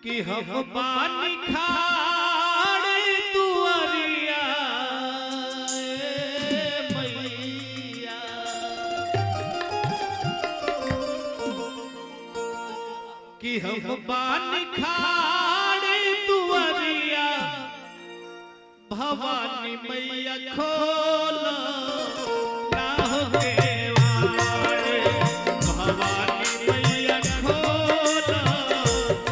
कि हम पानी खाड़े तुअरिया मैया कि हम पानी खाड़े तुअरिया भवानी मैया खोला ना हो केवाड़े भवानी मैया खोला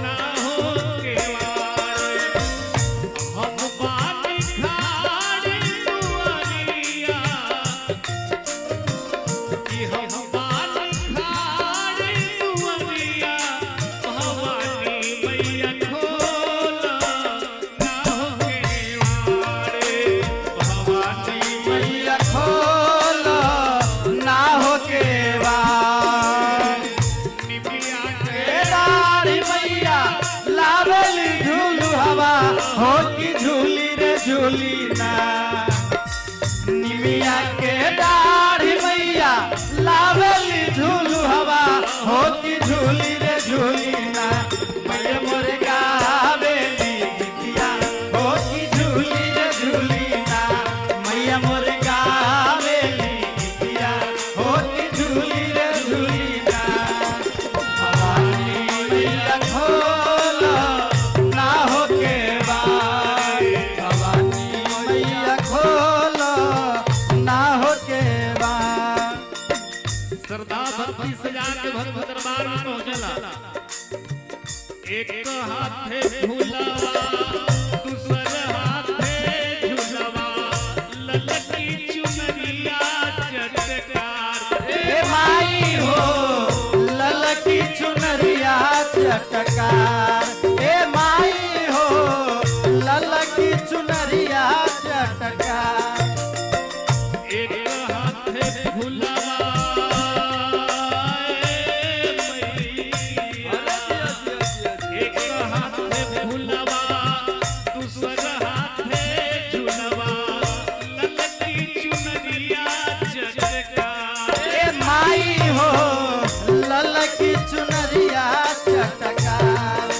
ना हो केवाड़े हम पानी खाड़े तुअरिया कि हम पानी खाड़े तुअरिया भवानी मैया खोला ना हो केवाड़े भवानी मैया खोलो ना हो केवाड़ निमिया केदारी मैया लावेली झूलू हवा हो की झूली रे झूली ना निमिया केदारी मैया लावेली झूलू हवा हो की झूली रे झूली ना मैया मोर गावेली गीतिया हो की झूली रे झूली ना मैया मोर गावेली गीतिया हो की झूली रे झूली ना भवानी मैया खोलो ना हो केवाड़ भवानी मैया खोलो ना हो केवाड़ श्रद्धा भक्ति सजा के भक्त दरबार में पहुंचला एक हाथे झूलावा दूसर हाथे झूलावा ललकी चुनरिया चटकार ए माई हो ललकी चुनरिया चटकार ए माई हो ललकी चुनरिया चटकार एक हाथे झूलावा एक हाथे झूलावा दूसर हाथे झूलावा ललकी चुनरिया चटकार ए माई हो ललकी चुनरिया चटकार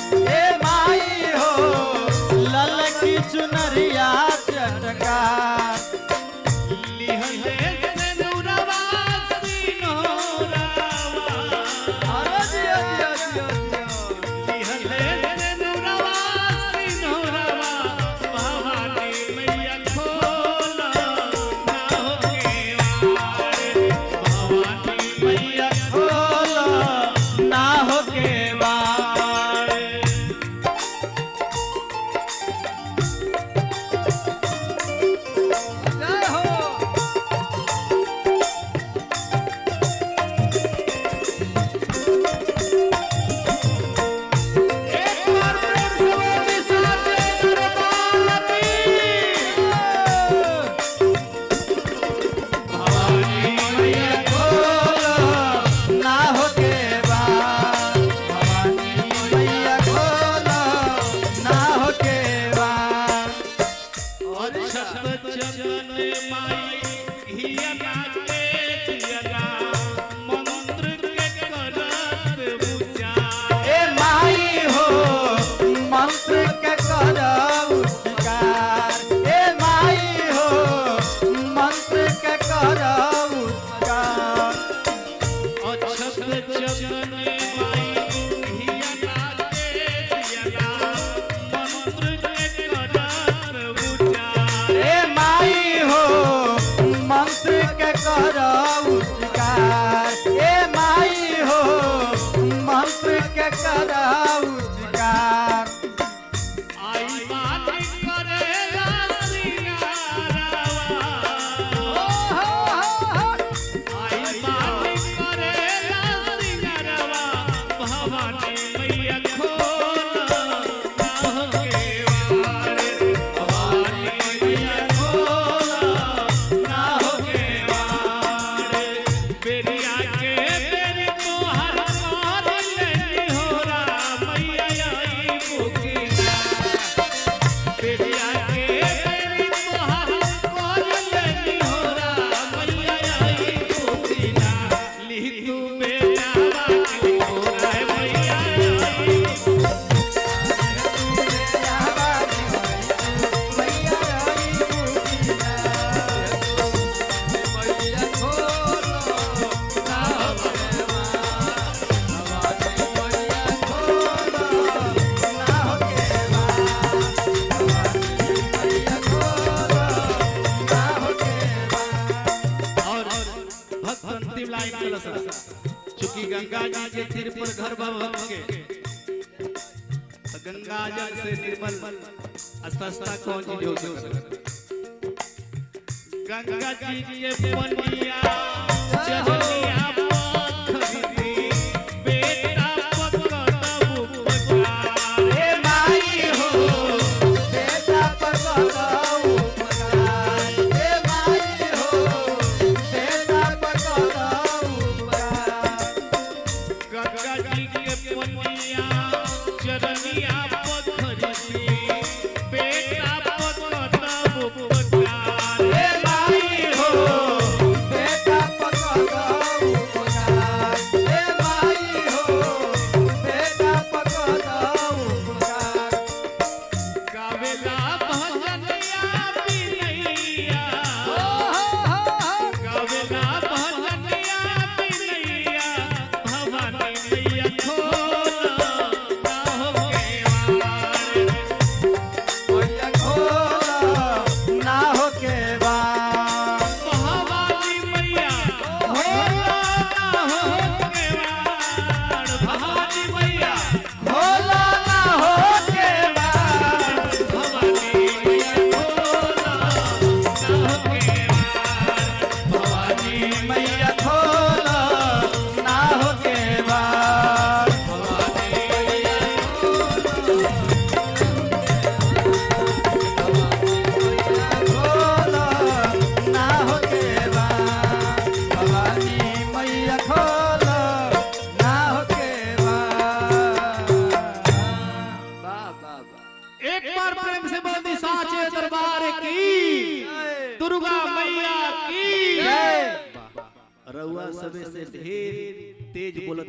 गंगा जल से निर्मल सस्ता कौन चीज हो सकता? गंगा जी के पनिया चढ़िया खरीदी बेटा पकड़बू पगार। हे माई हो बेटा पकड़ऊ पगार। हे माई हो बेटा पकड़ऊ पगार। गंगा जी के पनिया चढ़िया खरीदी बेटा पकड़बू पगार। हे माई हो बेटा पकड़ऊ पगार। हे माई हो बेटा पकड़ऊ पगार। गावेला भजनिया बिनैया गावेला भजनिया बिनैया भवानी मैया खोला ना हो केवाड़। मैया खोला ना हो केवाड़। भवानी मैया खोला ना हो केवाड़। भवानी मैया खोला ना हो केवाड़। भवानी मैया खोला ना हो केवाड़। भवानी मैया खोला ना हो केवाड़। खोला ना हो केवाड़। भवानी मैया खोला ना हो केवाड़। वाह वाह वाह। एक बार प्रेम से बोल दी साचे दरबार की, दुर्गा मैया की। जय। रउआ सबे से ढेर तेज बोलत